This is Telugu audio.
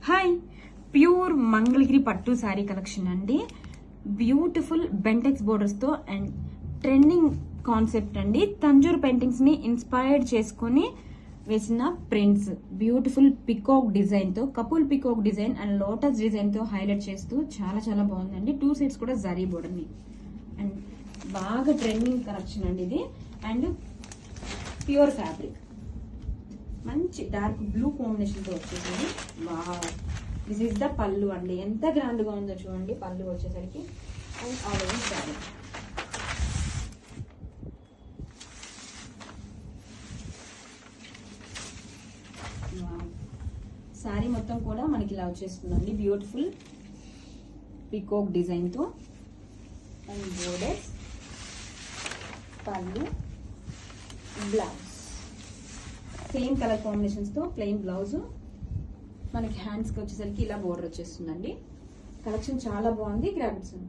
హాయ్, ప్యూర్ మంగళగిరి పట్టు శారీ కలెక్షన్ అండి. బ్యూటిఫుల్ బెంటెక్స్ బోర్డర్స్తో అండ్ ట్రెండింగ్ కాన్సెప్ట్ అండి. తంజూర్ పెయింటింగ్స్ని ఇన్స్పైర్డ్ చేసుకొని వేసిన ప్రింట్స్, బ్యూటిఫుల్ పికాక్ డిజైన్తో, couple peacock design and lotus డిజైన్తో హైలైట్ చేస్తూ చాలా చాలా బాగుందండి. 2 సైడ్స్ కూడా జరీ బోర్డర్ని అండ్ బాగా ట్రెండింగ్ కలెక్షన్ అండి ఇది. అండ్ ప్యూర్ ఫ్యాబ్రిక్, మంచి డార్క్ బ్లూ కాంబినేషన్ తో వచ్చేసింది. వావ్, దిస్ ఇస్ ద పళ్ళు అండి. ఎంత గ్రాండ్ గా ఉందో చూడండి పళ్ళు వచ్చేసరికి. And all over sari. Sari మొత్తం కూడా మనకి ఇలా వచ్చేస్తుందండి. బ్యూటిఫుల్ పీకాక్ డిజైన్ తో అండ్ బోర్డర్స్, పళ్ళు, బ్లౌజ్ సేమ్ కలర్ కాంబినేషన్స్ తో ప్లెయిన్ బ్లౌజ్. మనకి హ్యాండ్స్ కి వచ్చేసరికి ఇలా బోర్డర్ వచ్చేస్తుందండి. కలెక్షన్ చాలా బాగుంది. Grab it.